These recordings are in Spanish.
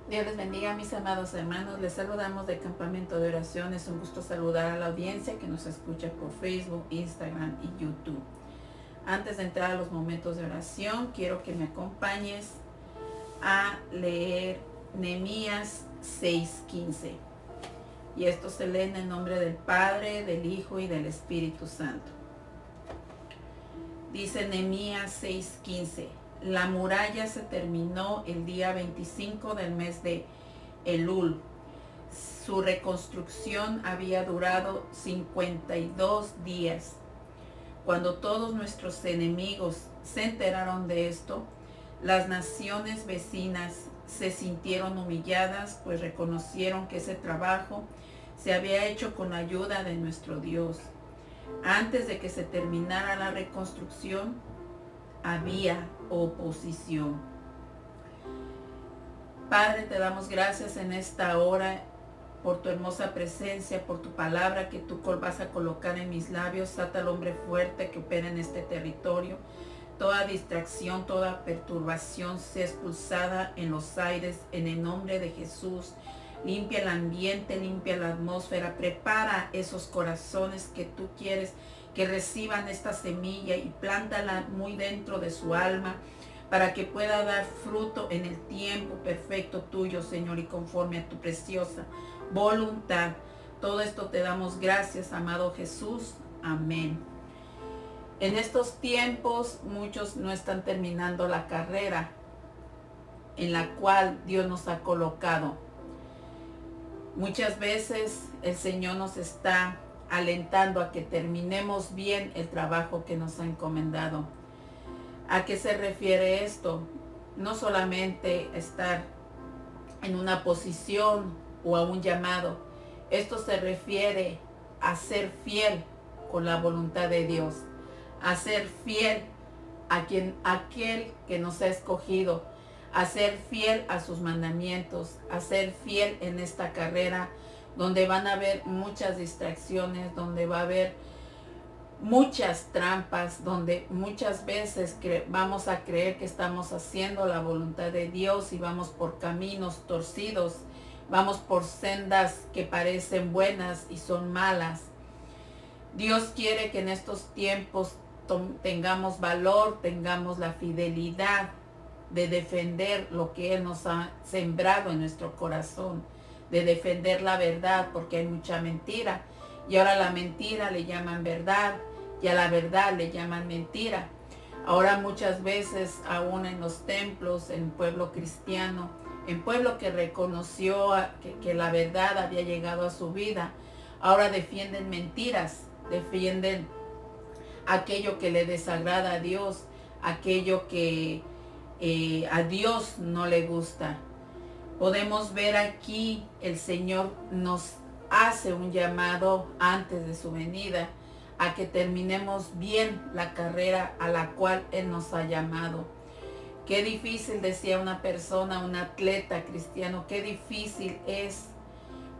Dios les bendiga, mis amados hermanos. Les saludamos del campamento de oración. Es un gusto saludar a la audiencia que nos escucha por Facebook, Instagram y YouTube. Antes de entrar a los momentos de oración, quiero que me acompañes a leer Nehemías 6:15. Y esto se lee en el nombre del Padre, del Hijo y del Espíritu Santo. Dice Nehemías 6:15. La muralla se terminó el día 25 del mes de Elul. Su reconstrucción había durado 52 días. Cuando todos nuestros enemigos se enteraron de esto, las naciones vecinas se sintieron humilladas, pues reconocieron que ese trabajo se había hecho con ayuda de nuestro Dios. Antes de que se terminara la reconstrucción, había oposición. Padre, te damos gracias en esta hora por tu hermosa presencia, por tu palabra que tú vas a colocar en mis labios. Ata al hombre fuerte que opera en este territorio. Toda distracción, toda perturbación sea expulsada en los aires en el nombre de Jesús. Limpia el ambiente, limpia la atmósfera, prepara esos corazones que tú quieres que reciban esta semilla y plántala muy dentro de su alma para que pueda dar fruto en el tiempo perfecto tuyo, Señor, y conforme a tu preciosa voluntad. Todo esto te damos gracias, amado Jesús. Amén. En estos tiempos muchos no están terminando la carrera en la cual Dios nos ha colocado. Muchas veces el Señor nos está alentando a que terminemos bien el trabajo que nos ha encomendado. ¿A qué se refiere esto? No solamente estar en una posición o a un llamado. Esto se refiere a ser fiel con la voluntad de Dios, a ser fiel a aquel que nos ha escogido, a ser fiel a sus mandamientos, a ser fiel en esta carrera donde van a haber muchas distracciones, donde va a haber muchas trampas, donde muchas veces vamos a creer que estamos haciendo la voluntad de Dios y vamos por caminos torcidos, vamos por sendas que parecen buenas y son malas. Dios quiere que en estos tiempos tengamos valor, tengamos la fidelidad de defender lo que Él nos ha sembrado en nuestro corazón, de defender la verdad, porque hay mucha mentira. Y ahora la mentira le llaman verdad y a la verdad le llaman mentira. Ahora muchas veces, aún en los templos, en pueblo cristiano, en pueblo que reconoció que la verdad había llegado a su vida, ahora defienden mentiras, defienden aquello que le desagrada a Dios, aquello que a Dios no le gusta. Podemos ver aquí el Señor nos hace un llamado antes de su venida a que terminemos bien la carrera a la cual Él nos ha llamado. Qué difícil, decía una persona, un atleta cristiano, qué difícil es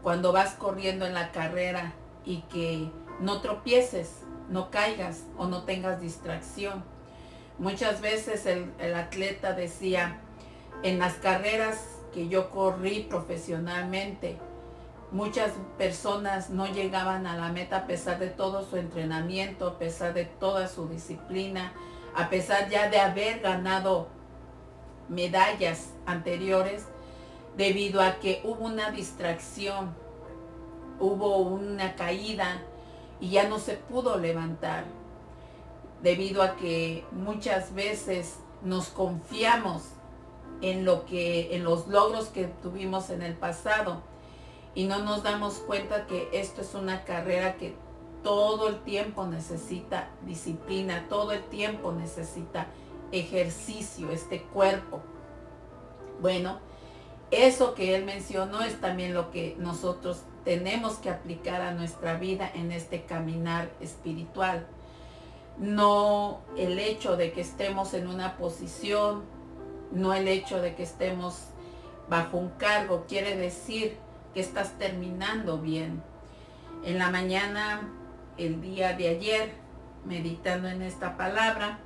cuando vas corriendo en la carrera y que no tropieces, no caigas o no tengas distracción. Muchas veces el atleta decía, en las carreras que yo corrí profesionalmente, muchas personas no llegaban a la meta a pesar de todo su entrenamiento, a pesar de toda su disciplina, a pesar ya de haber ganado medallas anteriores, debido a que hubo una distracción, hubo una caída y ya no se pudo levantar, debido a que muchas veces nos confiamos en los logros que tuvimos en el pasado y no nos damos cuenta que esto es una carrera que todo el tiempo necesita disciplina, todo el tiempo necesita ejercicio, este cuerpo. Bueno, eso que él mencionó es también lo que nosotros tenemos que aplicar a nuestra vida en este caminar espiritual. No el hecho de que estemos en una posición, no el hecho de que estemos bajo un cargo, quiere decir que estás terminando bien. En la mañana, el día de ayer, meditando en esta palabra,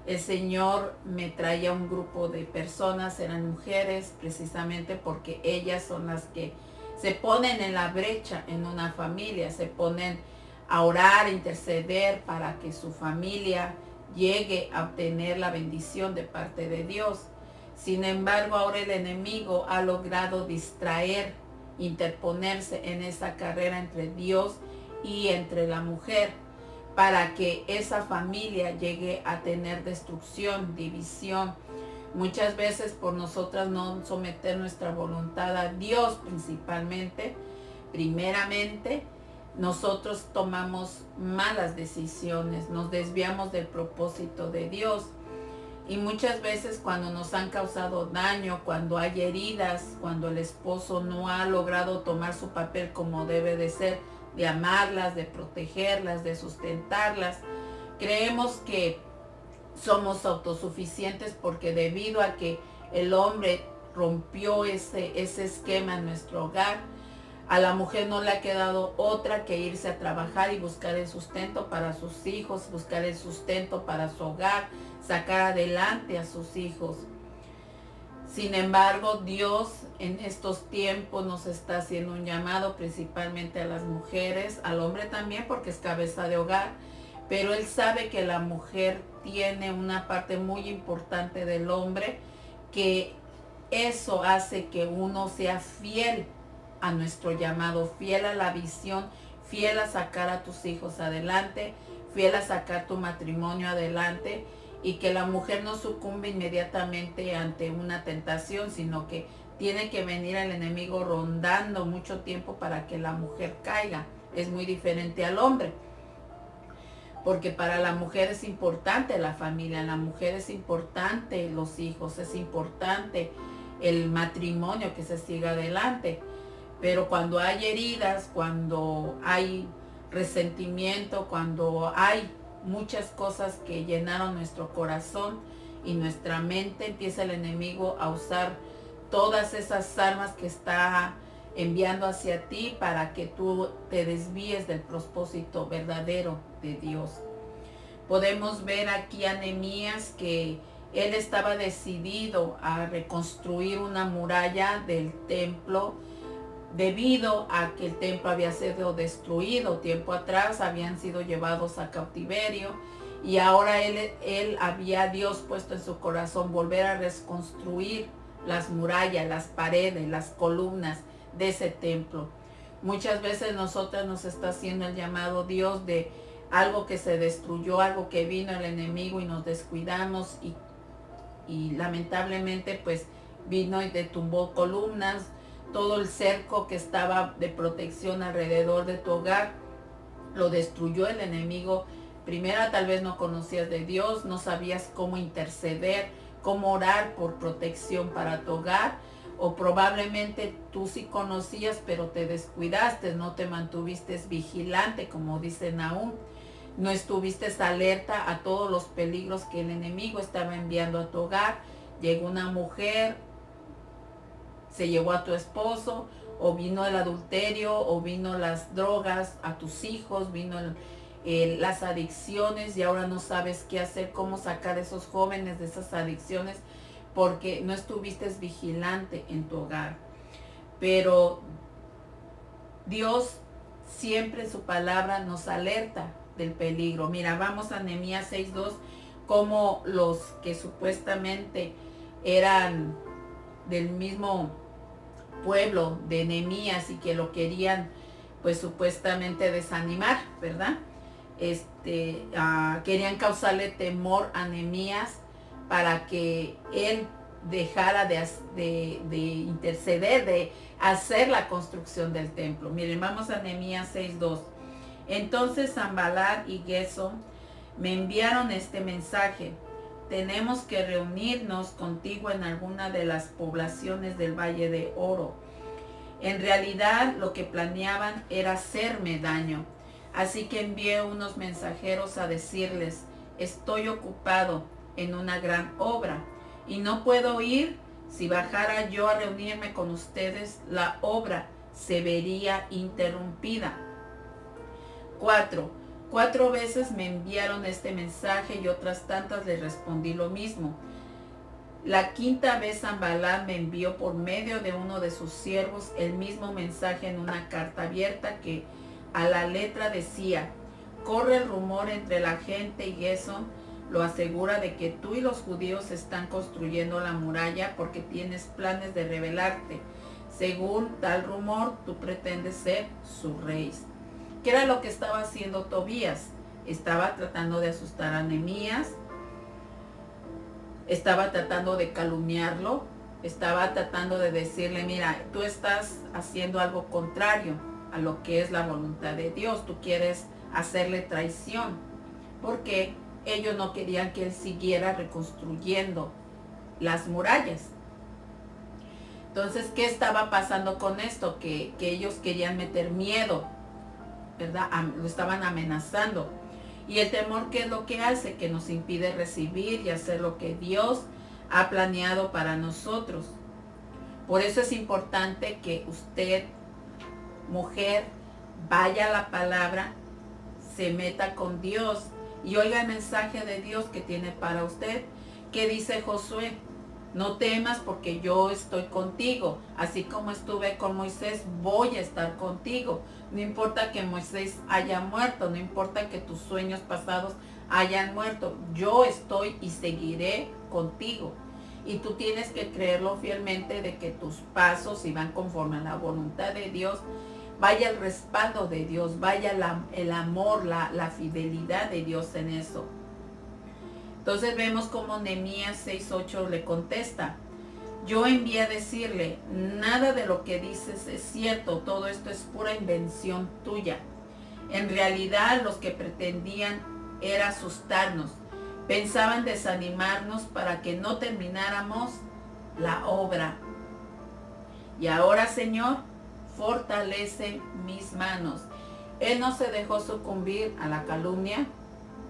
el Señor me traía un grupo de personas, eran mujeres, precisamente porque ellas son las que se ponen en la brecha en una familia, se ponen a orar, a interceder para que su familia llegue a obtener la bendición de parte de Dios. Sin embargo, ahora el enemigo ha logrado distraer, interponerse en esa carrera entre Dios y entre la mujer, para que esa familia llegue a tener destrucción, división. Muchas veces por nosotras no someter nuestra voluntad a Dios primeramente, nosotros tomamos malas decisiones, nos desviamos del propósito de Dios. Y muchas veces cuando nos han causado daño, cuando hay heridas, cuando el esposo no ha logrado tomar su papel como debe de ser, de amarlas, de protegerlas, de sustentarlas, creemos que somos autosuficientes porque debido a que el hombre rompió ese esquema en nuestro hogar, a la mujer no le ha quedado otra que irse a trabajar y buscar el sustento para sus hijos, buscar el sustento para su hogar, sacar adelante a sus hijos. Sin embargo, Dios en estos tiempos nos está haciendo un llamado principalmente a las mujeres, al hombre también porque es cabeza de hogar, pero Él sabe que la mujer tiene una parte muy importante del hombre, que eso hace que uno sea fiel a nuestro llamado, fiel a la visión, fiel a sacar a tus hijos adelante, fiel a sacar tu matrimonio adelante, y que la mujer no sucumbe inmediatamente ante una tentación, sino que tiene que venir el enemigo rondando mucho tiempo para que la mujer caiga. Es muy diferente al hombre, porque para la mujer es importante la familia, la mujer es importante los hijos, es importante el matrimonio que se siga adelante. Pero cuando hay heridas, cuando hay resentimiento, cuando hay muchas cosas que llenaron nuestro corazón y nuestra mente, empieza el enemigo a usar todas esas armas que está enviando hacia ti para que tú te desvíes del propósito verdadero de Dios. Podemos ver aquí a Nehemías que él estaba decidido a reconstruir una muralla del templo, debido a que el templo había sido destruido tiempo atrás, habían sido llevados a cautiverio, y ahora él había Dios puesto en su corazón volver a reconstruir las murallas, las paredes, las columnas de ese templo. Muchas veces nosotras nos está haciendo el llamado Dios de algo que se destruyó, algo que vino el enemigo y nos descuidamos y lamentablemente pues vino y detumbó columnas, todo el cerco que estaba de protección alrededor de tu hogar, lo destruyó el enemigo. Primero, tal vez no conocías de Dios, no sabías cómo interceder, cómo orar por protección para tu hogar, o probablemente tú sí conocías, pero te descuidaste, no te mantuviste vigilante, como dice Nahum, no estuviste alerta a todos los peligros que el enemigo estaba enviando a tu hogar. Llegó una mujer, se llevó a tu esposo, o vino el adulterio, o vino las drogas a tus hijos, vino las adicciones, y ahora no sabes qué hacer, cómo sacar a esos jóvenes de esas adicciones, porque no estuviste vigilante en tu hogar. Pero Dios siempre en su palabra nos alerta del peligro. Mira, vamos a Nehemías 6:2, como los que supuestamente eran del mismo pueblo de Nehemías y que lo querían pues supuestamente desanimar, ¿verdad? Querían causarle temor a Nehemías para que él dejara de interceder, de hacer la construcción del templo. Miren, vamos a Nehemías 6:2. Entonces Sanballat y Gesem me enviaron este mensaje: tenemos que reunirnos contigo en alguna de las poblaciones del Valle de Oro. En realidad lo que planeaban era hacerme daño. Así que envié unos mensajeros a decirles: estoy ocupado en una gran obra y no puedo ir. Si bajara yo a reunirme con ustedes, la obra se vería interrumpida. 4. 4 veces me enviaron este mensaje y otras tantas les respondí lo mismo. La 5ª vez Sanballat me envió por medio de uno de sus siervos el mismo mensaje en una carta abierta que a la letra decía: corre el rumor entre la gente y Gesón lo asegura de que tú y los judíos están construyendo la muralla porque tienes planes de rebelarte. Según tal rumor, tú pretendes ser su rey. ¿Qué era lo que estaba haciendo Tobías? Estaba tratando de asustar a Nehemías, estaba tratando de calumniarlo, estaba tratando de decirle: mira, tú estás haciendo algo contrario a lo que es la voluntad de Dios, tú quieres hacerle traición, porque ellos no querían que él siguiera reconstruyendo las murallas. Entonces, ¿qué estaba pasando con esto? Que ellos querían meter miedo, ¿verdad? Lo estaban amenazando. Y el temor, ¿qué es lo que hace? Que nos impide recibir y hacer lo que Dios ha planeado para nosotros. Por eso es importante que usted, mujer, vaya a la palabra, se meta con Dios y oiga el mensaje de Dios que tiene para usted. ¿Qué dice Josué? No temas porque yo estoy contigo. Así como estuve con Moisés, voy a estar contigo. No importa que Moisés haya muerto, no importa que tus sueños pasados hayan muerto. Yo estoy y seguiré contigo. Y tú tienes que creerlo fielmente de que tus pasos, si van conforme a la voluntad de Dios, vaya el respaldo de Dios, vaya el amor, la fidelidad de Dios en eso. Entonces vemos como Nehemías 6:8 le contesta: yo envié a decirle, nada de lo que dices es cierto, todo esto es pura invención tuya. En realidad los que pretendían era asustarnos, pensaban desanimarnos para que no termináramos la obra. Y ahora, Señor, fortalece mis manos. Él no se dejó sucumbir a la calumnia,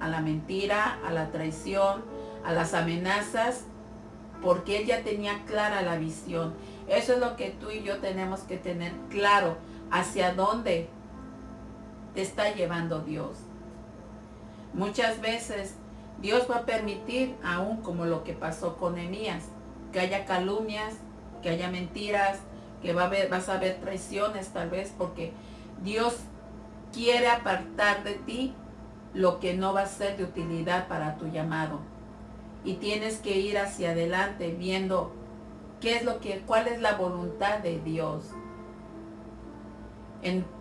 a la mentira, a la traición, a las amenazas, porque él ya tenía clara la visión. Eso es lo que tú y yo tenemos que tener claro, hacia dónde te está llevando Dios. Muchas veces Dios va a permitir, aún como lo que pasó con Nehemías, que haya calumnias, que haya mentiras, que vas a ver traiciones tal vez, porque Dios quiere apartar de ti lo que no va a ser de utilidad para tu llamado. Y tienes que ir hacia adelante viendo cuál es la voluntad de Dios.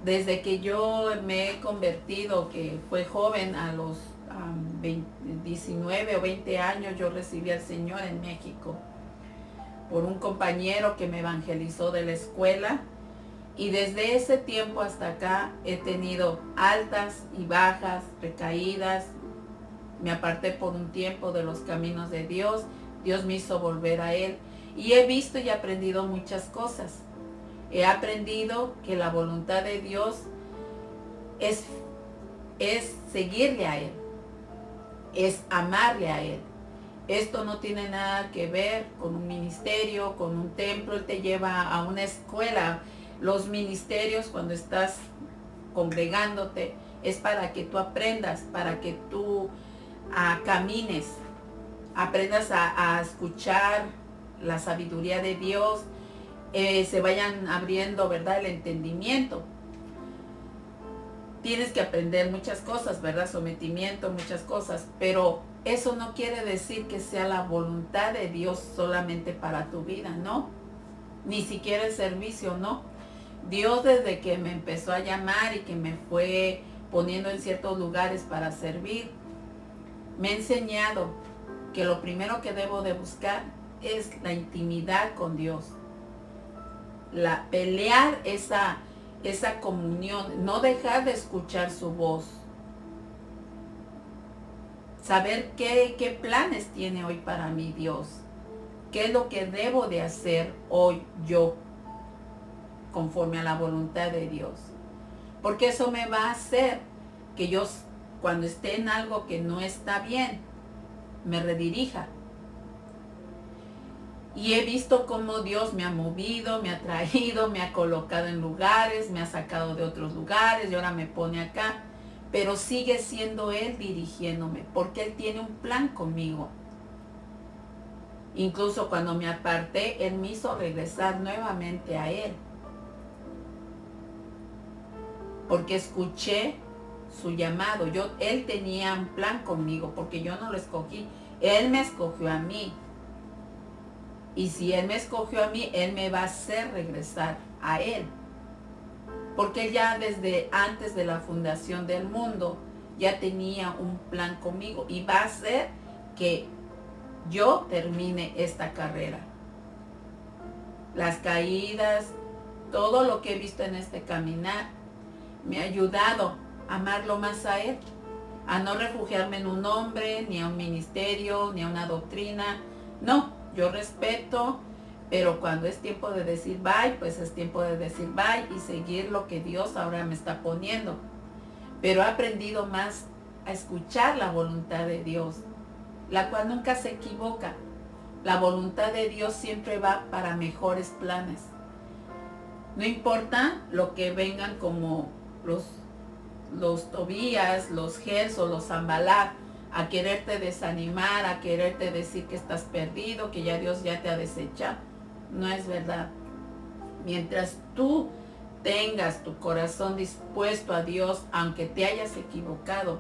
Desde que yo me he convertido, que fue joven, a los 19 o 20 años, yo recibí al Señor en México por un compañero que me evangelizó de la escuela. Y desde ese tiempo hasta acá he tenido altas y bajas, recaídas. Me aparté por un tiempo de los caminos de Dios. Dios me hizo volver a Él. Y he visto y aprendido muchas cosas. He aprendido que la voluntad de Dios es seguirle a Él. Es amarle a Él. Esto no tiene nada que ver con un ministerio, con un templo. Él te lleva a una escuela. Los ministerios, cuando estás congregándote, es para que tú aprendas, para que tú camines, aprendas a escuchar la sabiduría de Dios, se vayan abriendo, ¿verdad?, el entendimiento. Tienes que aprender muchas cosas, ¿verdad?, sometimiento, muchas cosas, pero eso no quiere decir que sea la voluntad de Dios solamente para tu vida, ¿no? Ni siquiera el servicio, ¿no? Dios, desde que me empezó a llamar y que me fue poniendo en ciertos lugares para servir, me ha enseñado que lo primero que debo de buscar es la intimidad con Dios. Pelear esa comunión, no dejar de escuchar su voz. Saber qué planes tiene hoy para mí Dios. ¿Qué es lo que debo de hacer hoy yo conforme a la voluntad de Dios? Porque eso me va a hacer que yo, cuando esté en algo que no está bien, me redirija. Y he visto cómo Dios me ha movido, me ha traído, me ha colocado en lugares, me ha sacado de otros lugares y ahora me pone acá. pero sigue siendo Él dirigiéndome, porque Él tiene un plan conmigo. Incluso cuando me aparté, Él me hizo regresar nuevamente a Él, porque escuché su llamado. Él tenía un plan conmigo, porque yo no lo escogí. Él me escogió a mí. Y si Él me escogió a mí, Él me va a hacer regresar a Él. Porque Él ya desde antes de la fundación del mundo ya tenía un plan conmigo. Y va a hacer que yo termine esta carrera. Las caídas, todo lo que he visto en este caminar, me ha ayudado a amarlo más a Él. A no refugiarme en un hombre, ni a un ministerio, ni a una doctrina. No, yo respeto, pero cuando es tiempo de decir bye, pues es tiempo de decir bye y seguir lo que Dios ahora me está poniendo. Pero he aprendido más a escuchar la voluntad de Dios, la cual nunca se equivoca. La voluntad de Dios siempre va para mejores planes. No importa lo que vengan como los Tobías, los Gelso, los Zambalat, a quererte desanimar, a quererte decir que estás perdido, que ya Dios ya te ha desechado. No es verdad. Mientras tú tengas tu corazón dispuesto a Dios, aunque te hayas equivocado,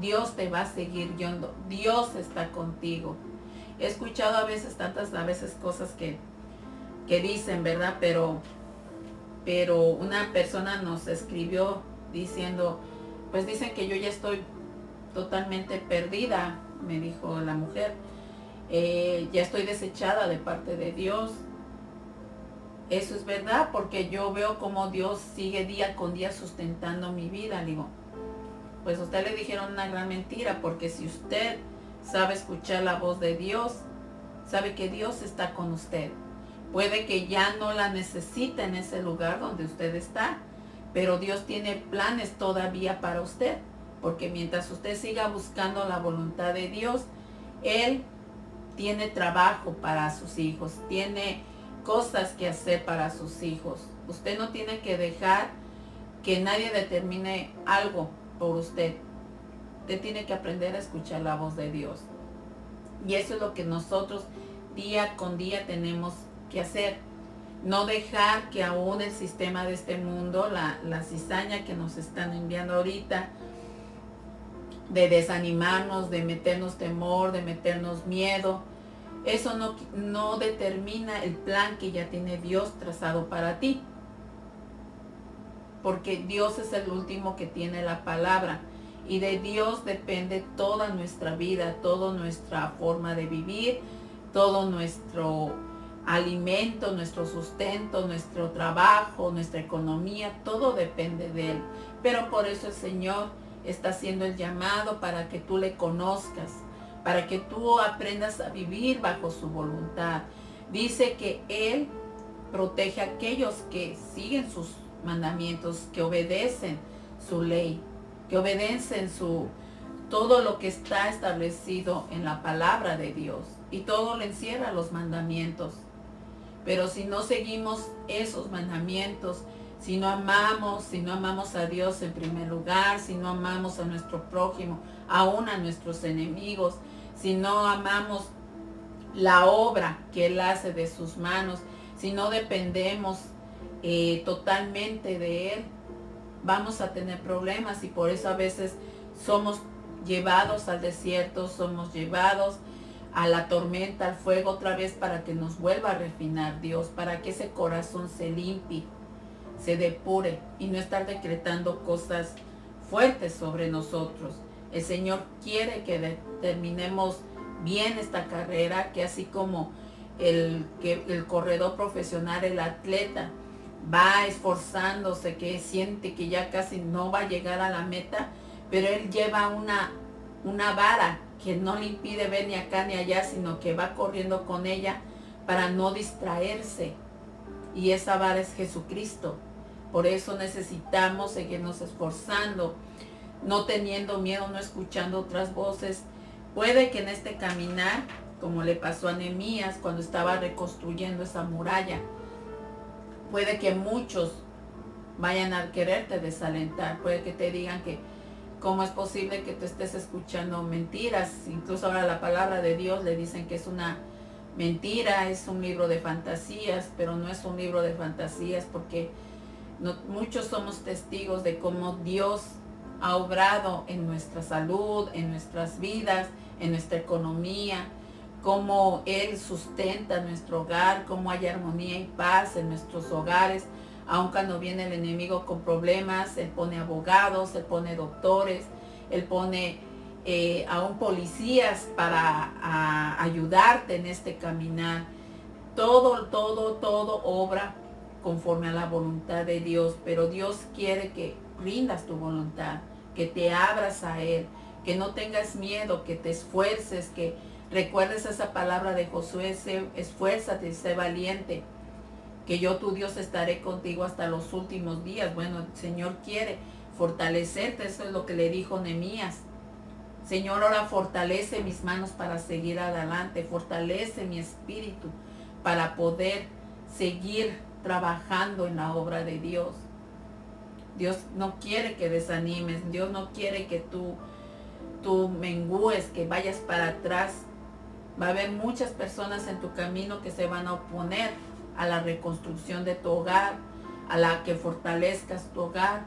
Dios te va a seguir guiando. Dios está contigo. He escuchado a veces cosas que dicen, ¿verdad? Pero una persona nos escribió diciendo, pues dicen que yo ya estoy totalmente perdida, me dijo la mujer. Ya estoy desechada de parte de Dios. Eso es verdad, porque yo veo como Dios sigue día con día sustentando mi vida. Le digo, pues a usted le dijeron una gran mentira, porque si usted sabe escuchar la voz de Dios, sabe que Dios está con usted. Puede que ya no la necesite en ese lugar donde usted está, pero Dios tiene planes todavía para usted, porque mientras usted siga buscando la voluntad de Dios, Él tiene trabajo para sus hijos, tiene cosas que hacer para sus hijos. Usted no tiene que dejar que nadie determine algo por usted. Usted tiene que aprender a escuchar la voz de Dios. Y eso es lo que nosotros día con día tenemos que hacer. No dejar que aún el sistema de este mundo, la cizaña que nos están enviando ahorita, de desanimarnos, de meternos temor, de meternos miedo, eso no determina el plan que ya tiene Dios trazado para ti. Porque Dios es el último que tiene la palabra. Y de Dios depende toda nuestra vida, toda nuestra forma de vivir, todo nuestro alimento, nuestro sustento, nuestro trabajo, nuestra economía, todo depende de Él. Pero por eso el Señor está haciendo el llamado para que tú le conozcas, para que tú aprendas a vivir bajo su voluntad. Dice que Él protege a aquellos que siguen sus mandamientos, que obedecen su ley, que obedecen todo lo que está establecido en la palabra de Dios. Y todo le encierra los mandamientos. Pero si no seguimos esos mandamientos, si no amamos a Dios en primer lugar, si no amamos a nuestro prójimo, aún a nuestros enemigos, si no amamos la obra que Él hace de sus manos, si no dependemos totalmente de Él, vamos a tener problemas. Y por eso a veces somos llevados al desierto, somos llevados a la tormenta, al fuego otra vez, para que nos vuelva a refinar Dios, para que ese corazón se limpie, se depure y no estar decretando cosas fuertes sobre nosotros. El Señor quiere que terminemos bien esta carrera, que así como el corredor profesional, el atleta, va esforzándose, que siente que ya casi no va a llegar a la meta, pero él lleva una vara que no le impide ver ni acá ni allá, sino que va corriendo con ella para no distraerse. Y esa vara es Jesucristo. Por eso necesitamos seguirnos esforzando, no teniendo miedo, no escuchando otras voces. Puede que en este caminar, como le pasó a Nehemías cuando estaba reconstruyendo esa muralla, puede que muchos vayan a quererte desalentar, puede que te digan que ¿Cómo es posible que tú estés escuchando mentiras? Incluso ahora la palabra de Dios le dicen que es una mentira, es un libro de fantasías, pero no es un libro de fantasías porque muchos somos testigos de cómo Dios ha obrado en nuestra salud, en nuestras vidas, en nuestra economía, cómo Él sustenta nuestro hogar, cómo hay armonía y paz en nuestros hogares. Aun cuando viene el enemigo con problemas, Él pone abogados, Él pone doctores, Él pone aún policías para ayudarte en este caminar. Todo obra conforme a la voluntad de Dios, pero Dios quiere que rindas tu voluntad, que te abras a Él, que no tengas miedo, que te esfuerces, que recuerdes esa palabra de Josué, esfuérzate, sé valiente, que yo tu Dios estaré contigo hasta los últimos días. Bueno, el Señor quiere fortalecerte, eso es lo que le dijo Nehemías. Señor, ahora fortalece mis manos para seguir adelante, fortalece mi espíritu para poder seguir trabajando en la obra de Dios. Dios no quiere que desanimes, Dios no quiere que tú mengúes, que vayas para atrás. Va a haber muchas personas en tu camino que se van a oponer a la reconstrucción de tu hogar, a la que fortalezcas tu hogar.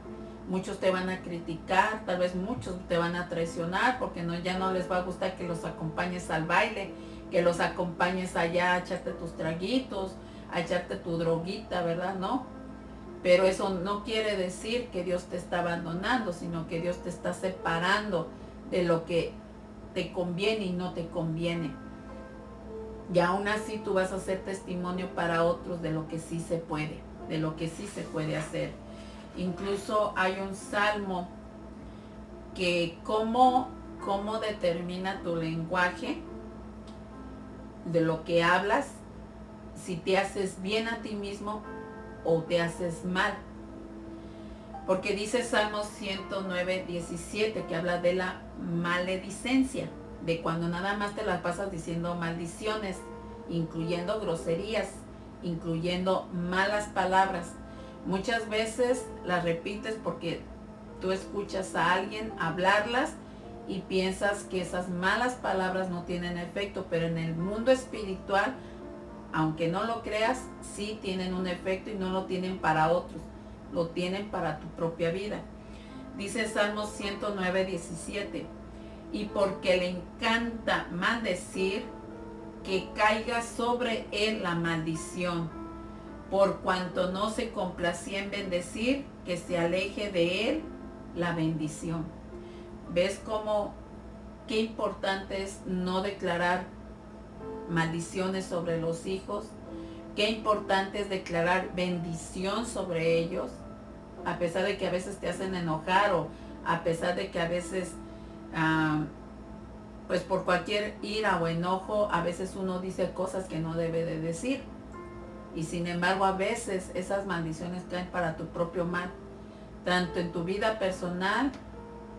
Muchos te van a criticar, tal vez muchos te van a traicionar porque ya no les va a gustar que los acompañes al baile, que los acompañes allá a echarte tus traguitos, a echarte tu droguita, ¿verdad? No. Pero eso no quiere decir que Dios te está abandonando, sino que Dios te está separando de lo que te conviene y no te conviene. Y aún así tú vas a ser testimonio para otros de lo que sí se puede, de lo que sí se puede hacer. Incluso hay un salmo que cómo determina tu lenguaje, de lo que hablas, si te haces bien a ti mismo o te haces mal. Porque dice Salmo 109, 17, que habla de la maledicencia, de cuando nada más te la pasas diciendo maldiciones, incluyendo groserías, incluyendo malas palabras. Muchas veces las repites porque tú escuchas a alguien hablarlas y piensas que esas malas palabras no tienen efecto, pero en el mundo espiritual, aunque no lo creas, sí tienen un efecto y no lo tienen para otros, lo tienen para tu propia vida. Dice Salmo 109, 17, y porque le encanta maldecir, que caiga sobre él la maldición, por cuanto no se complacía en bendecir, que se aleje de él la bendición. ¿Ves cómo qué importante es no declarar maldiciones sobre los hijos? Qué importante es declarar bendición sobre ellos, a pesar de que a veces te hacen enojar o a pesar de que a veces pues por cualquier ira o enojo a veces uno dice cosas que no debe de decir, y sin embargo a veces esas maldiciones caen para tu propio mal, tanto en tu vida personal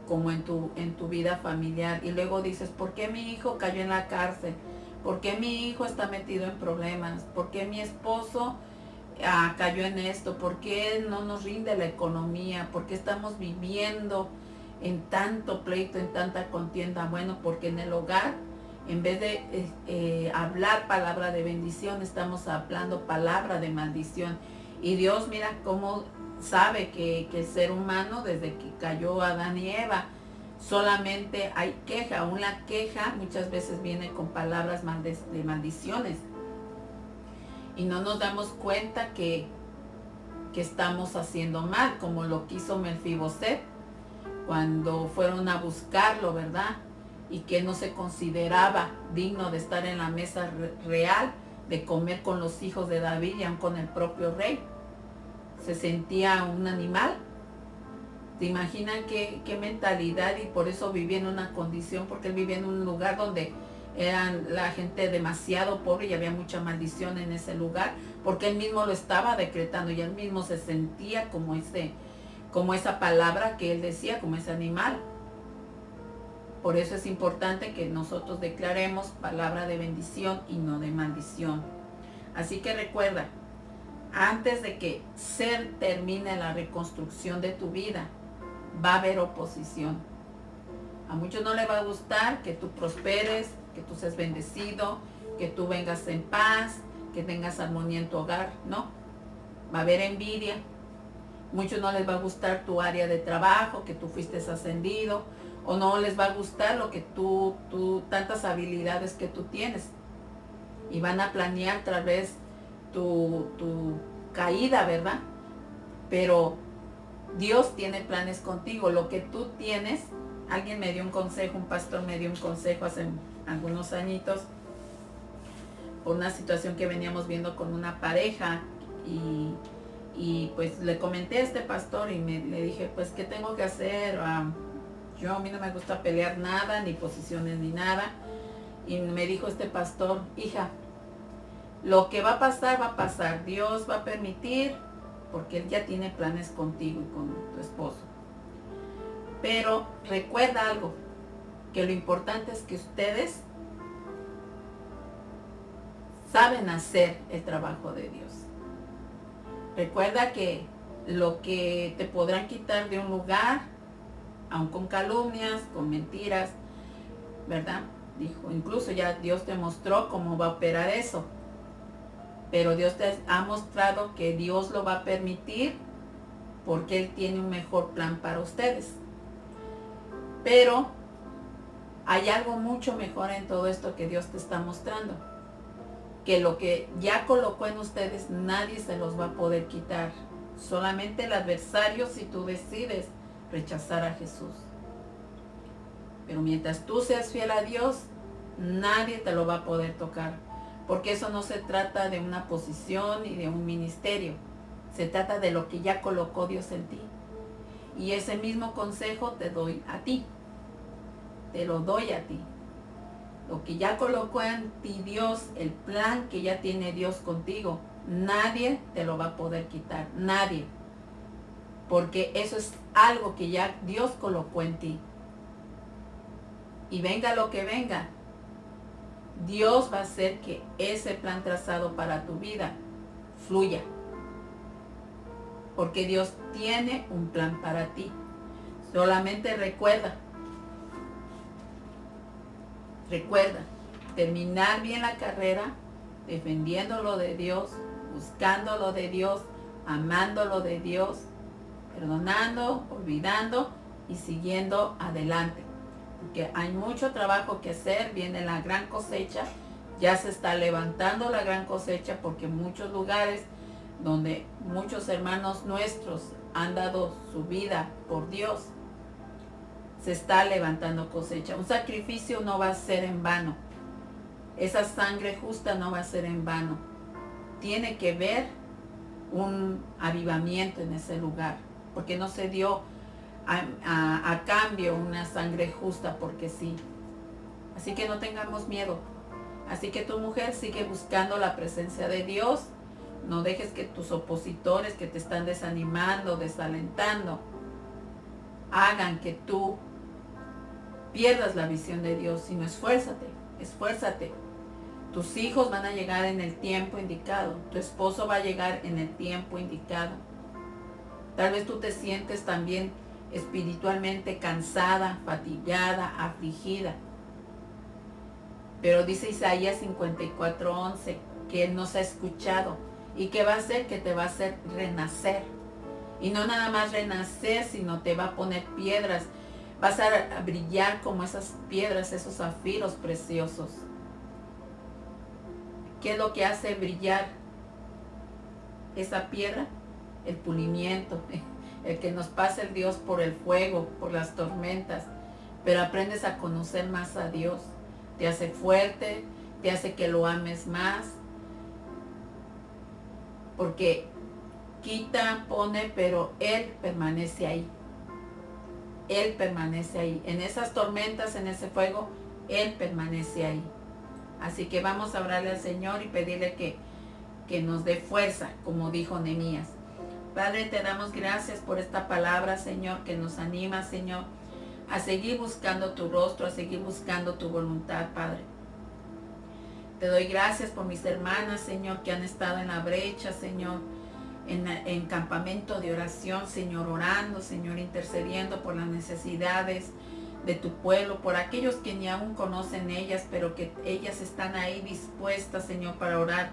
como en tu vida familiar. Y luego dices, ¿por qué mi hijo cayó en la cárcel? ¿Por qué mi hijo está metido en problemas? ¿Por qué mi esposo cayó en esto? ¿Por qué no nos rinde la economía? ¿Por qué estamos viviendo en tanto pleito, en tanta contienda? Bueno, porque en el hogar, en vez de hablar palabra de bendición, estamos hablando palabra de maldición. Y Dios, mira cómo sabe que el ser humano, desde que cayó Adán y Eva, solamente hay queja. Aún la queja muchas veces viene con palabras de maldiciones. Y no nos damos cuenta que estamos haciendo mal, como lo que hizo Mefiboset cuando fueron a buscarlo, ¿verdad? Y que no se consideraba digno de estar en la mesa real, de comer con los hijos de David y aún con el propio rey. Se sentía un animal. ¿Te imaginan qué mentalidad? Y por eso vivía en una condición, porque él vivía en un lugar donde eran la gente demasiado pobre y había mucha maldición en ese lugar, porque él mismo lo estaba decretando y él mismo se sentía como esa palabra que él decía, como ese animal. Por eso es importante que nosotros declaremos palabra de bendición y no de maldición. Así que recuerda, antes de que se termine la reconstrucción de tu vida, va a haber oposición. A muchos no les va a gustar que tú prosperes, que tú seas bendecido, que tú vengas en paz, que tengas armonía en tu hogar. No, va a haber envidia. Muchos no les va a gustar tu área de trabajo, que tú fuiste ascendido, o no les va a gustar lo que tú tantas habilidades que tú tienes. Y van a planear tal vez tu caída, ¿verdad? Pero Dios tiene planes contigo. Lo que tú tienes, alguien me dio un consejo, un pastor me dio un consejo hace algunos añitos, por una situación que veníamos viendo con una pareja, y pues le comenté a este pastor y le dije, pues, ¿qué tengo que hacer? Yo, a mí no me gusta pelear nada, ni posiciones, ni nada. Y me dijo este pastor, hija, lo que va a pasar, va a pasar. Dios va a permitir, porque Él ya tiene planes contigo y con tu esposo. Pero recuerda algo, que lo importante es que ustedes saben hacer el trabajo de Dios. Recuerda que lo que te podrán quitar de un lugar, aun con calumnias, con mentiras, ¿verdad? Dijo, incluso ya Dios te mostró cómo va a operar eso. Pero Dios te ha mostrado que Dios lo va a permitir porque Él tiene un mejor plan para ustedes. Pero hay algo mucho mejor en todo esto que Dios te está mostrando. Que lo que ya colocó en ustedes nadie se los va a poder quitar. Solamente el adversario si tú decides rechazar a Jesús. Pero mientras tú seas fiel a Dios, nadie te lo va a poder tocar. Porque eso no se trata de una posición ni de un ministerio. Se trata de lo que ya colocó Dios en ti. Y ese mismo consejo te doy a ti. Te lo doy a ti. Lo que ya colocó en ti Dios, el plan que ya tiene Dios contigo, nadie te lo va a poder quitar. Nadie. Porque eso es algo que ya Dios colocó en ti. Y venga lo que venga, Dios va a hacer que ese plan trazado para tu vida fluya. Porque Dios tiene un plan para ti. Solamente recuerda, terminar bien la carrera, defendiendo lo de Dios, buscando lo de Dios, amando lo de Dios, perdonando, olvidando y siguiendo adelante. Porque hay mucho trabajo que hacer, viene la gran cosecha, ya se está levantando la gran cosecha, porque en muchos lugares donde muchos hermanos nuestros han dado su vida por Dios, se está levantando cosecha. Un sacrificio no va a ser en vano. Esa sangre justa no va a ser en vano. Tiene que ver un avivamiento en ese lugar, porque no se dio a cambio una sangre justa porque sí. Así que no tengamos miedo. Así que tu mujer sigue buscando la presencia de Dios. No dejes que tus opositores que te están desanimando, desalentando, hagan que tú pierdas la visión de Dios, sino esfuérzate. Tus hijos van a llegar en el tiempo indicado. Tu esposo va a llegar en el tiempo indicado. Tal vez tú te sientes también espiritualmente cansada, fatigada, afligida. Pero dice Isaías 54:11 que Él nos ha escuchado y que va a hacer, que te va a hacer renacer. Y no nada más renacer, sino te va a poner piedras. Vas a brillar como esas piedras, esos zafiros preciosos. ¿Qué es lo que hace brillar esa piedra? El pulimiento, el que nos pasa el Dios por el fuego, por las tormentas. Pero aprendes a conocer más a Dios. Te hace fuerte, te hace que lo ames más. Porque quita, pone, pero Él permanece ahí. Él permanece ahí. En esas tormentas, en ese fuego, Él permanece ahí. Así que vamos a orarle al Señor y pedirle que nos dé fuerza, como dijo Nehemías. Padre, te damos gracias por esta palabra, Señor, que nos anima, Señor, a seguir buscando tu rostro, a seguir buscando tu voluntad, Padre. Te doy gracias por mis hermanas, Señor, que han estado en la brecha, Señor, en campamento de oración, Señor, orando, Señor, intercediendo por las necesidades de tu pueblo, por aquellos que ni aún conocen ellas, pero que ellas están ahí dispuestas, Señor, para orar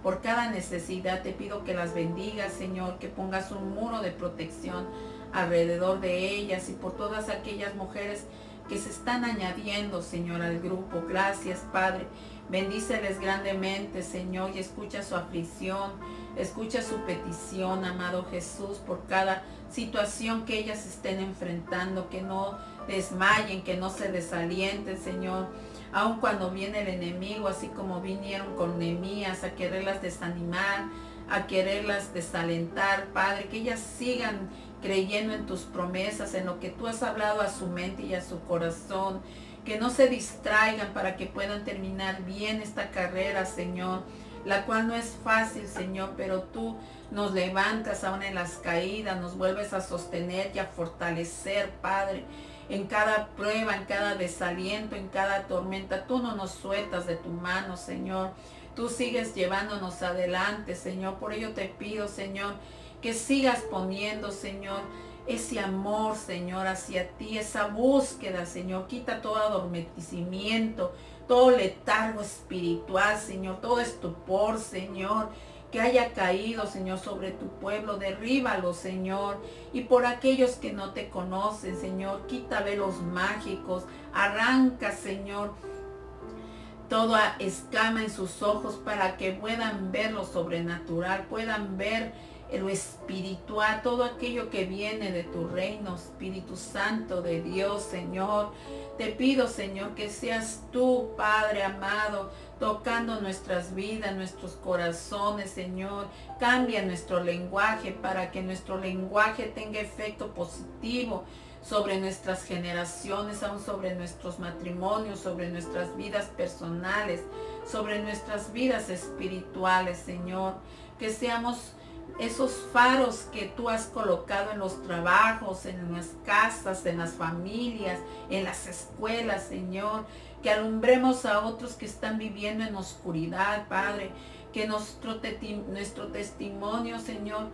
por cada necesidad. Te pido que las bendigas, Señor, que pongas un muro de protección alrededor de ellas y por todas aquellas mujeres que se están añadiendo, Señor, al grupo. Gracias, Padre. Bendíceles grandemente, Señor, y escucha su aflicción, escucha su petición, amado Jesús, por cada situación que ellas estén enfrentando, que no desmayen, que no se desalienten, Señor. Aun cuando viene el enemigo, así como vinieron con Nehemías a quererlas desanimar, a quererlas desalentar, Padre, que ellas sigan creyendo en tus promesas, en lo que tú has hablado a su mente y a su corazón, que no se distraigan para que puedan terminar bien esta carrera, Señor, la cual no es fácil, Señor, pero tú nos levantas aún en las caídas, nos vuelves a sostener y a fortalecer, Padre, en cada prueba, en cada desaliento, en cada tormenta. Tú no nos sueltas de tu mano, Señor. Tú sigues llevándonos adelante, Señor. Por ello te pido, Señor, que sigas poniendo, Señor, ese amor, Señor, hacia ti, esa búsqueda, Señor. Quita todo adormecimiento, todo letargo espiritual, Señor, todo estupor, Señor, que haya caído, Señor, sobre tu pueblo. Derríbalo, Señor. Y por aquellos que no te conocen, Señor, quita velos mágicos. Arranca, Señor, toda escama en sus ojos para que puedan ver lo sobrenatural, puedan ver lo espiritual, todo aquello que viene de tu reino, Espíritu Santo de Dios, Señor. Te pido, Señor, que seas tú, Padre amado, tocando nuestras vidas, nuestros corazones, Señor. Cambia nuestro lenguaje para que nuestro lenguaje tenga efecto positivo sobre nuestras generaciones, aún sobre nuestros matrimonios, sobre nuestras vidas personales, sobre nuestras vidas espirituales, Señor. Que seamos esos faros que tú has colocado en los trabajos, en las casas, en las familias, en las escuelas, Señor. Que alumbremos a otros que están viviendo en oscuridad, Padre. Que nuestro testimonio, Señor,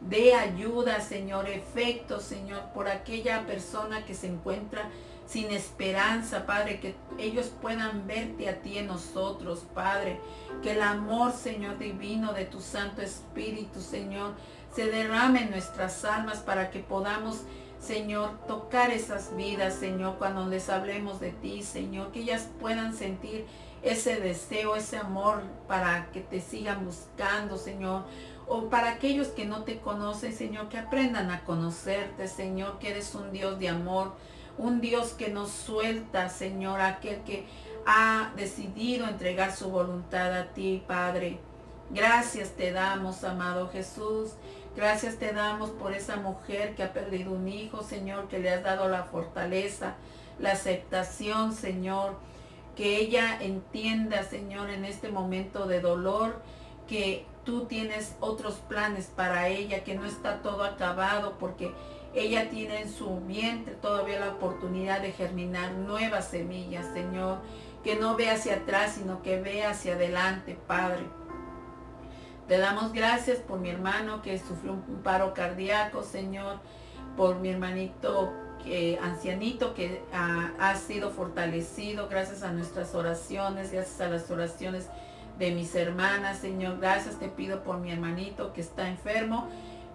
dé ayuda, Señor, efecto, Señor, por aquella persona que se encuentra sin esperanza, Padre, que ellos puedan verte a ti en nosotros, Padre. Que el amor, Señor, divino de tu Santo Espíritu, Señor, se derrame en nuestras almas para que podamos, Señor, tocar esas vidas, Señor, cuando les hablemos de ti, Señor, que ellas puedan sentir ese deseo, ese amor para que te sigan buscando, Señor. O para aquellos que no te conocen, Señor, que aprendan a conocerte, Señor, que eres un Dios de amor, un Dios que nos suelta, Señor, aquel que ha decidido entregar su voluntad a ti, Padre. Gracias te damos, amado Jesús. Gracias te damos por esa mujer que ha perdido un hijo, Señor, que le has dado la fortaleza, la aceptación, Señor. Que ella entienda, Señor, en este momento de dolor, que tú tienes otros planes para ella, que no está todo acabado, porque ella tiene en su vientre todavía la oportunidad de germinar nuevas semillas, Señor. Que no vea hacia atrás, sino que vea hacia adelante, Padre. Te damos gracias por mi hermano que sufrió un paro cardíaco, Señor. Por mi hermanito ancianito que ha sido fortalecido gracias a nuestras oraciones, gracias a las oraciones de mis hermanas, Señor. Gracias te pido por mi hermanito que está enfermo,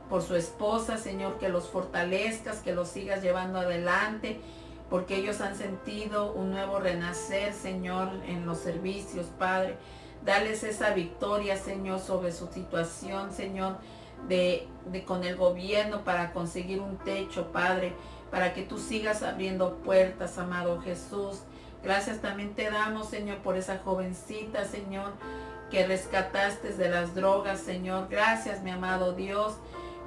por su esposa, Señor, que los fortalezcas, que los sigas llevando adelante, porque ellos han sentido un nuevo renacer, Señor, en los servicios, Padre. Dales esa victoria, Señor, sobre su situación, Señor, con el gobierno para conseguir un techo, Padre, para que tú sigas abriendo puertas, amado Jesús. Gracias también te damos, Señor, por esa jovencita, Señor, que rescataste de las drogas, Señor. Gracias, mi amado Dios,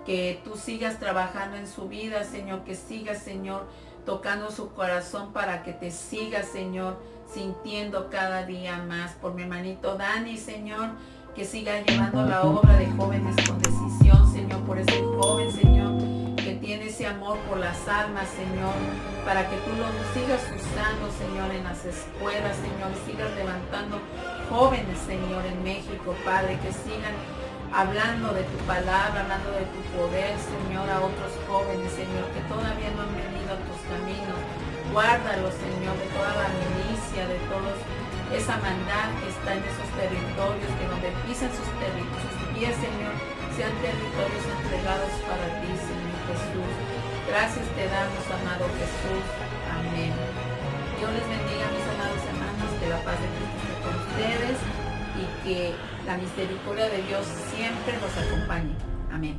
que tú sigas trabajando en su vida, Señor, que sigas, Señor, tocando su corazón para que te siga, Señor, sintiendo cada día más. Por mi hermanito Dani, Señor, que siga llevando la obra de Jóvenes con Decisión, Señor, por ese joven, Señor, que tiene ese amor por las almas, Señor, para que tú lo sigas usando, Señor, en las escuelas, Señor, sigas levantando jóvenes, Señor, en México, Padre, que sigan hablando de tu palabra, hablando de tu poder, Señor, a otros jóvenes, Señor, que todavía no han venido a tus caminos, Guárdalos, Señor, de toda la milicia, de toda esa maldad que está en esos territorios, que donde pisan sus pies, Señor, sean territorios entregados para ti, Señor Jesús. Gracias te damos, amado Jesús. Amén. Dios les bendiga, mis amados hermanos, que la paz de Cristo esté con ustedes y que la misericordia de Dios siempre los acompañe. Amén.